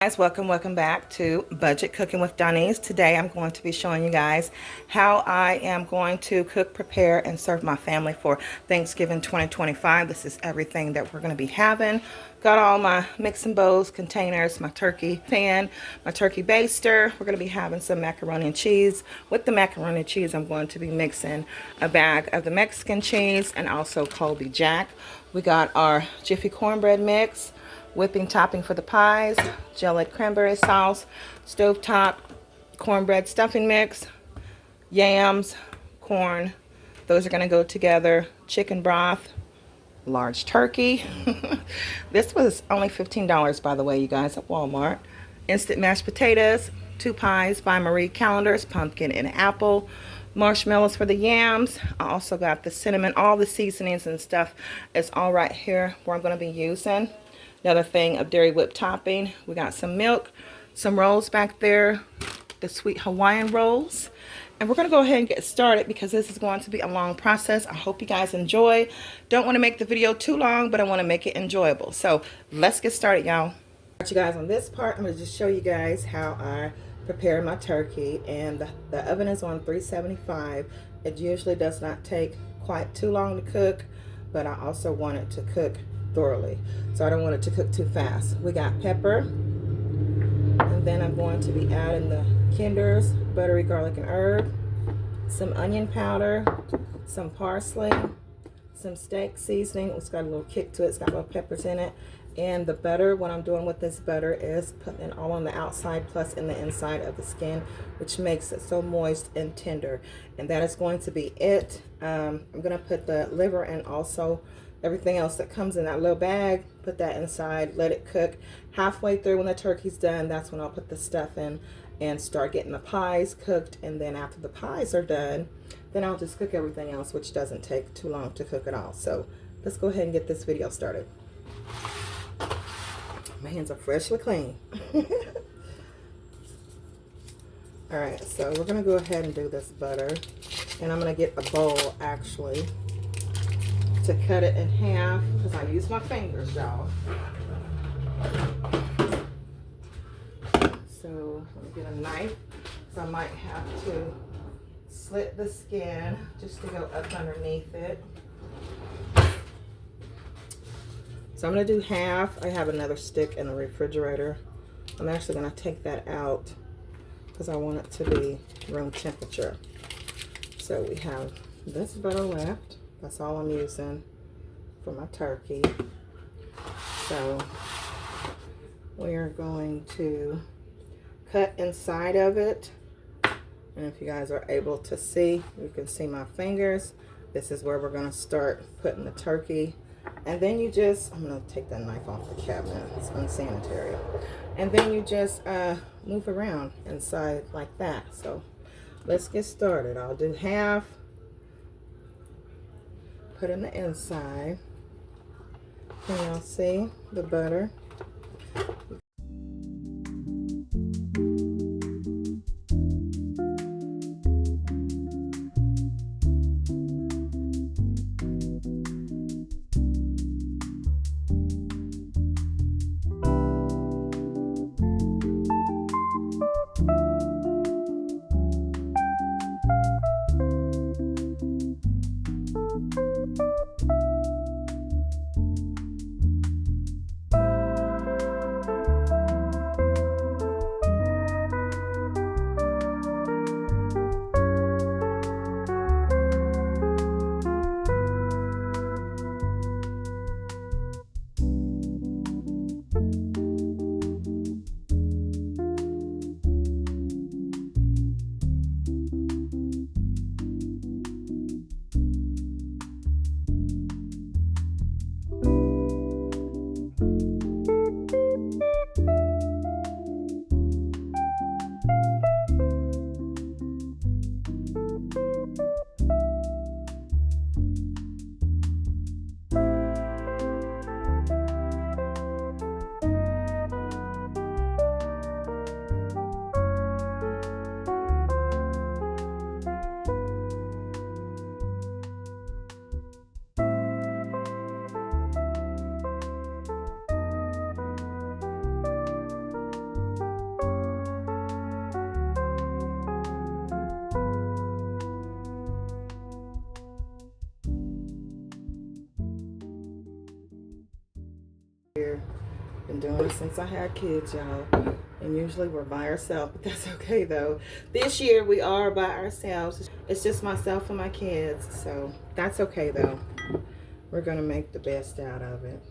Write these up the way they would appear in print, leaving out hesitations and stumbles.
Guys, welcome back to Budget Cooking with Donnice. Today I'm going to be showing you guys how I am going to cook, prepare, and serve my family for Thanksgiving 2025. This is everything that we're going to be having. Got all my mixing bowls, containers, my turkey pan, my turkey baster. We're going to be having some macaroni and cheese. With the macaroni and cheese, I'm going to be mixing a bag of the Mexican cheese and also Colby Jack. We got our Jiffy cornbread mix, whipping topping for the pies, jellied cranberry sauce, stovetop cornbread stuffing mix, yams, corn. Those are going to go together. Chicken broth, large turkey. This was only $15, by the way, you guys, at Walmart. Instant mashed potatoes, 2 pies by Marie Callender's, pumpkin and apple. Marshmallows for the yams. I also got the cinnamon. All the seasonings and stuff is all right here where I'm going to be using. Another thing of dairy whipped topping. We got some milk, some rolls back there, the sweet Hawaiian rolls. And we're going to go ahead and get started because this is going to be a long process. I hope you guys enjoy. Don't want to make the video too long, but I want to make it enjoyable. So let's get started, y'all. You guys, on this part, I'm going to just show you guys how I prepare my turkey. And the oven is on 375. It usually does not take quite too long to cook, but I also want it to cook thoroughly, so I don't want it to cook too fast. We got pepper, and then I'm going to be adding the Kinder's buttery garlic and herb, some onion powder, some parsley, some steak seasoning. It's got a little kick to it. It's got little peppers in it. And the butter, what I'm doing with this butter is putting it all on the outside plus in the inside of the skin, which makes it so moist and tender. And that is going to be it. I'm going to put the liver and also everything else that comes in that little bag, put that inside, let it cook. Halfway through, when the turkey's done, that's when I'll put the stuff in and start getting the pies cooked. And then after the pies are done, then I'll just cook everything else, which doesn't take too long to cook at all. So let's go ahead and get this video started. My hands are freshly clean. All right, so we're gonna go ahead and do this butter, and I'm gonna get a bowl actually to cut it in half because I use my fingers, y'all. So let me get a knife. So I might have to slit the skin just to go up underneath it. So I'm going to do half. I have another stick in the refrigerator. I'm actually going to take that out because I want it to be room temperature. So we have this butter left. That's all I'm using for my turkey. So we are going to cut inside of it. And if you guys are able to see, you can see my fingers. This is where we're going to start putting the turkey. And then you just, I'm going to take that knife off the cabinet. It's unsanitary. And then you just move around inside like that. So let's get started. I'll do half. Put in the inside. Can y'all see the butter? ever since I had kids, y'all. And usually we're by ourselves, but that's okay though. This year we are by ourselves. It's just myself and my kids, so that's okay though. We're gonna make the best out of it.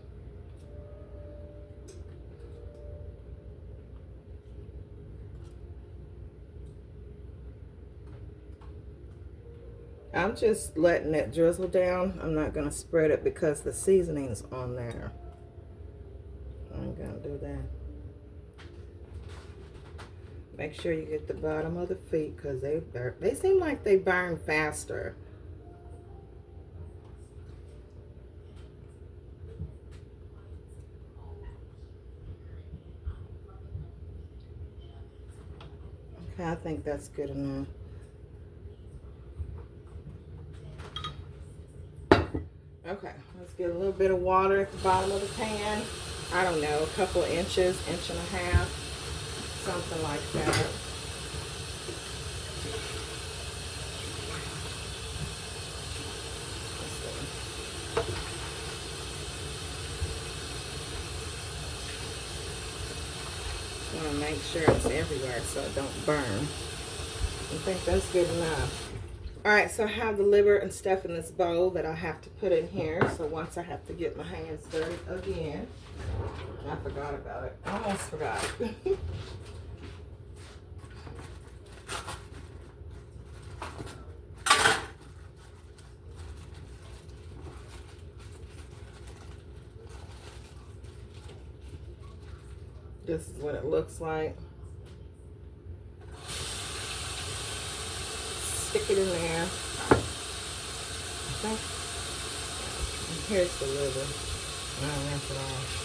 I'm just letting it drizzle down. I'm not gonna spread it because the seasoning's on there. I'm gonna do that. Make sure you get the bottom of the feet because they seem like they burn faster. Okay, I think that's good enough. Okay, let's get a little bit of water at the bottom of the pan. I don't know, a couple of inches, inch and a half, something like that. Just want to make sure it's everywhere so it don't burn. I think that's good enough. All right, so I have the liver and stuff in this bowl that I have to put in here. So once I have to get my hands dirty again. I forgot about it. I almost forgot. This is what it looks like. Stick it in there. Okay. And here's the liver. I'll rinse it off.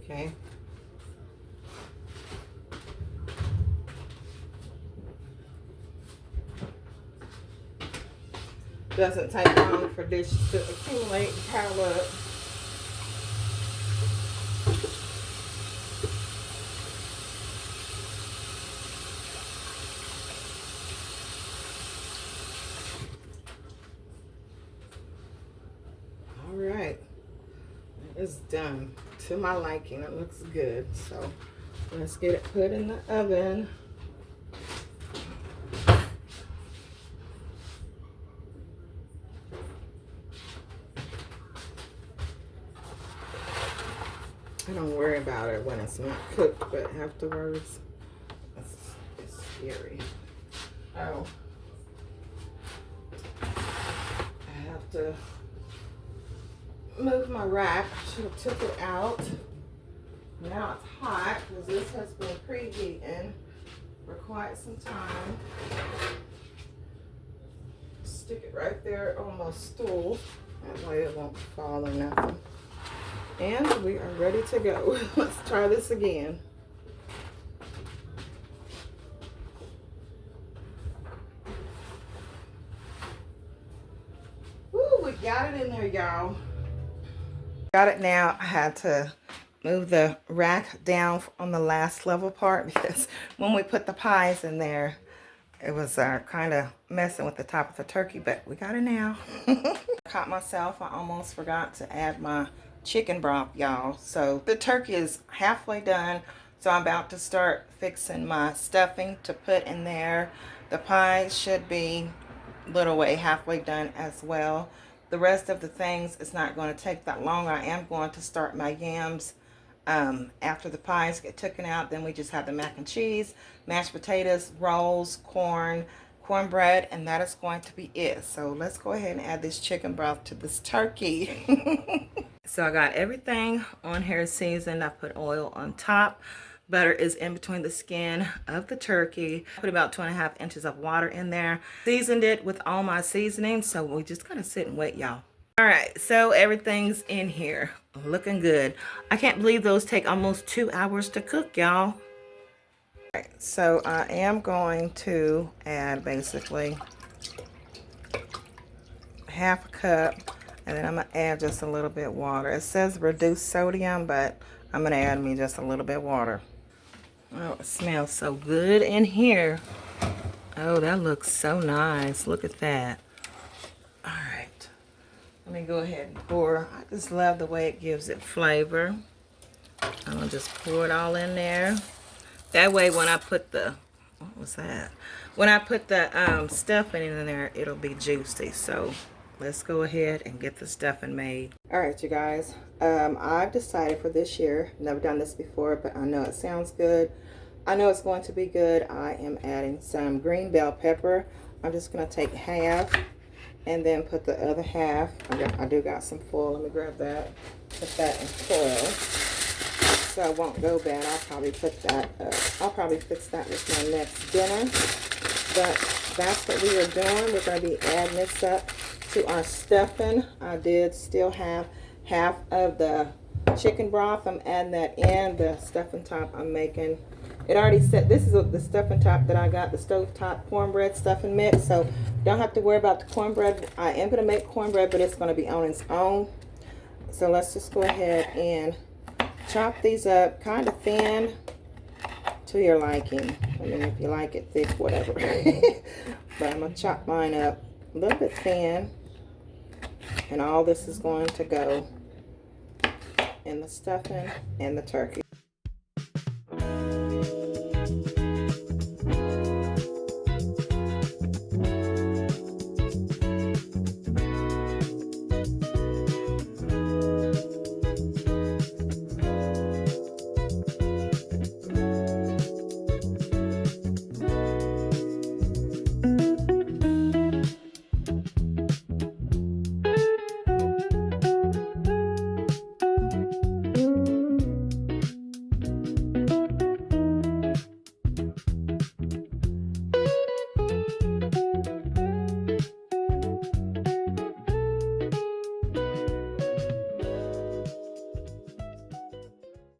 Okay. Doesn't take long for dishes to accumulate and pile up. All right, it's done to my liking. It looks good. So let's get it put in the oven. I don't worry about it when it's not cooked, but afterwards, it's scary. Oh, I have to move my rack. I should have took it out. Now it's hot because this has been preheating for quite some time. Stick it right there on my stool. That way it won't fall or nothing. And we are ready to go. Let's try this again. Woo, we got it in there, y'all. Got it now. I had to move the rack down on the last level part because when we put the pies in there, it was kind of messing with the top of the turkey, but we got it now. Caught myself. I almost forgot to add my chicken broth, y'all. So the turkey is halfway done, so I'm about to start fixing my stuffing to put in there. The pies should be a little way halfway done as well. The rest of the things is not going to take that long. I am going to start my yams after the pies get taken out. Then we just have the mac and cheese, mashed potatoes, rolls, cornbread, and that is going to be it. So let's go ahead and add this chicken broth to this turkey. So I got everything on here seasoned. I put oil on top. Butter is in between the skin of the turkey. I put about 2.5 inches of water in there. Seasoned it with all my seasonings. So we just gotta sit and wait, y'all. All right, so everything's in here. Looking good. I can't believe those take almost 2 hours to cook, y'all. All right, so I am going to add basically half a cup. And then I'm going to add just a little bit water. It says reduce sodium, but I'm going to add me just a little bit water. Oh, it smells so good in here. Oh, that looks so nice. Look at that. All right. Let me go ahead and pour. I just love the way it gives it flavor. I'm going to just pour it all in there. That way when I put the, what was that? When I put the stuffing in there, it'll be juicy. So let's go ahead and get the stuffing made. All right, you guys. I've decided for this year, never done this before, but I know it sounds good. I know it's going to be good. I am adding some green bell pepper. I'm just going to take half and then put the other half. I do got some foil. Let me grab that. Put that in foil so it won't go bad. I'll probably put that I'll probably fix that with my next dinner. But that's what we are doing. We're going to be adding this up to our stuffing. I did still have half of the chicken broth. I'm adding that in. The stuffing top I'm making. It already said this is the stuffing top that I got, the stovetop cornbread stuffing mix. So don't have to worry about the cornbread. I am going to make cornbread, but it's going to be on its own. So let's just go ahead and chop these up kind of thin to your liking. I mean, if you like it thick, whatever. But I'm going to chop mine up a little bit thin. And all this is going to go in the stuffing and the turkey.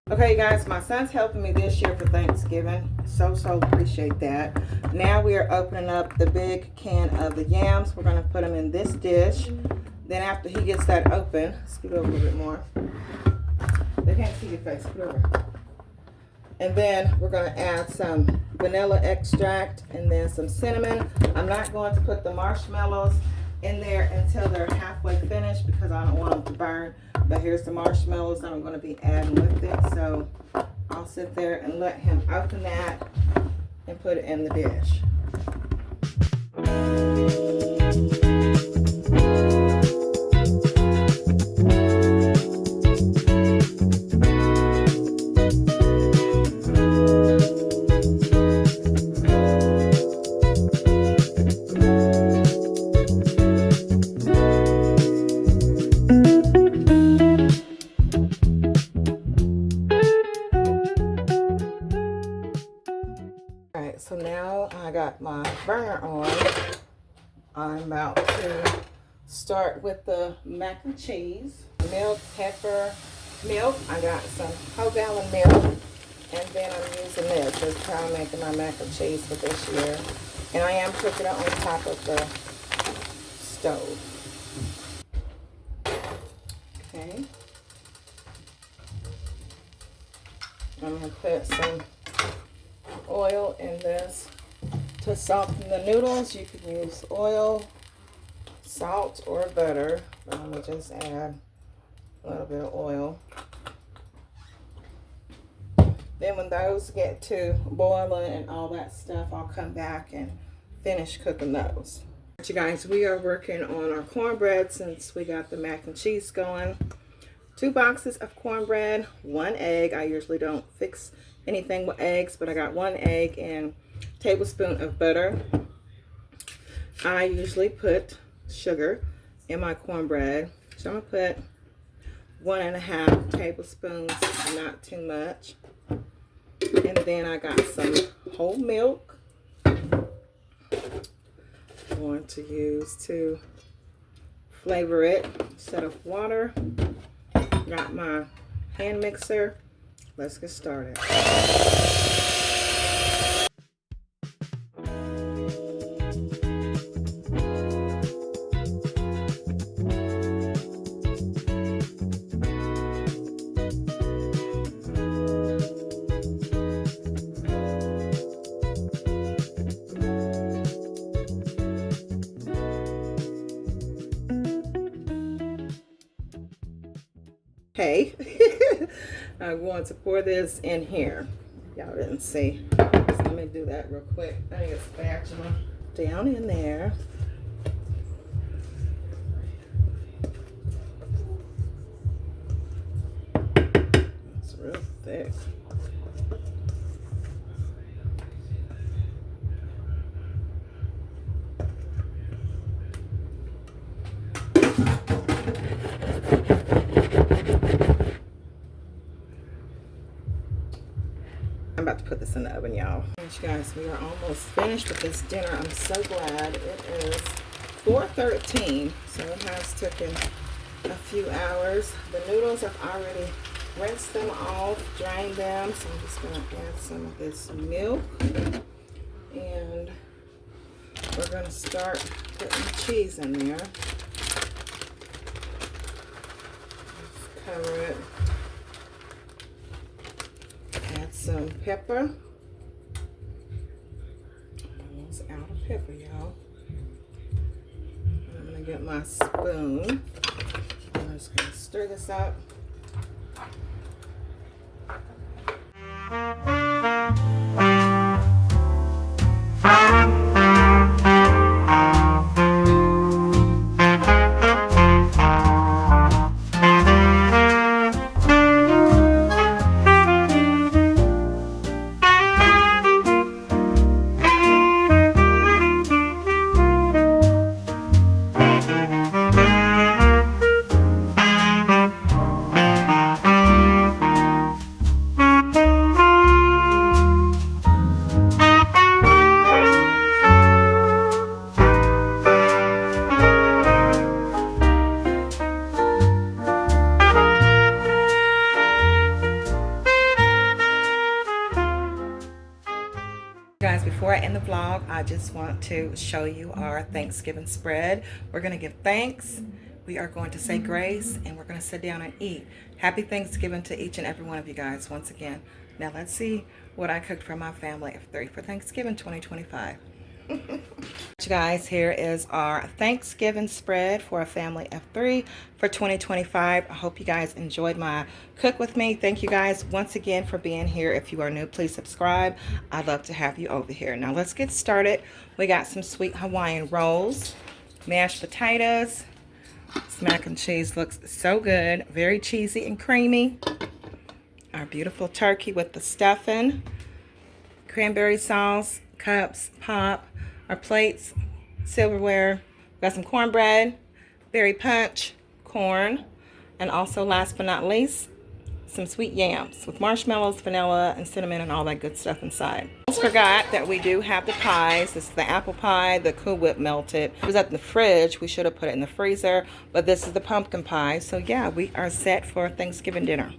Okay, guys, my son's helping me this year for Thanksgiving. So appreciate that. Now we are opening up the big can of the yams. We're going to put them in this dish. Then after he gets that open, scoot over a little bit more. They can't see your face. Scoot over. And then we're going to add some vanilla extract and then some cinnamon. I'm not going to put the marshmallows in there until they're halfway finished because I don't want them to burn. But here's the marshmallows that I'm going to be adding with it. So I'll sit there and let him open that and put it in the dish. So now I got my burner on. I'm about to start with the mac and cheese. Milk, pepper, milk. I got some whole gallon milk. And then I'm using this. This is how I'm making my mac and cheese for this year. And I am cooking it on top of the stove. Okay. I'm going to put some oil in this to soften the noodles. You can use oil, salt, or butter. I'm going to just add a little bit of oil. Then when those get to boiling and all that stuff, I'll come back and finish cooking those. You guys, we are working on our cornbread since we got the mac and cheese going. 2 boxes of cornbread, 1 egg. I usually don't fix anything with eggs, but I got 1 egg and a tablespoon of butter. I usually put sugar in my cornbread, so I'm gonna put 1.5 tablespoons, not too much. And then I got some whole milk I'm going to use to flavor it instead of water. Got my hand mixer. Let's get started. Hey, I'm going to pour this in here. Y'all didn't see. So let me do that real quick. I need a spatula. Down in there. It's real thick. I'm about to put this in the oven, y'all. You guys, we are almost finished with this dinner. I'm so glad. It is 4:13, so it has taken a few hours. The noodles, I've already rinsed them off, drained them, so I'm just gonna add some of this milk, and we're gonna start putting the cheese in there. Just cover it. Add some pepper. Almost out of pepper, y'all. I'm gonna get my spoon. I'm just gonna stir this up. Guys, before I end the vlog, I just want to show you our Thanksgiving spread. We're going to give thanks, we are going to say grace, and we're going to sit down and eat. Happy Thanksgiving to each and every one of you guys once again. Now let's see what I cooked for my family of 3 for Thanksgiving 2025. You guys, here is our Thanksgiving spread for a family of 3 for 2025. I hope you guys enjoyed my cook with me. Thank you guys once again for being here. If you are new, please subscribe. I'd love to have you over here. Now let's get started. We got some sweet Hawaiian rolls, mashed potatoes. This mac and cheese looks so good, very cheesy and creamy. Our beautiful turkey with the stuffing, cranberry sauce, cups, pop, our plates, silverware. We got some cornbread, berry punch, corn, and also last but not least, some sweet yams with marshmallows, vanilla, and cinnamon, and all that good stuff inside. Almost forgot that we do have the pies. This is the apple pie, the Cool Whip melted. It was at the fridge. We should have put it in the freezer, but this is the pumpkin pie. So yeah, we are set for Thanksgiving dinner.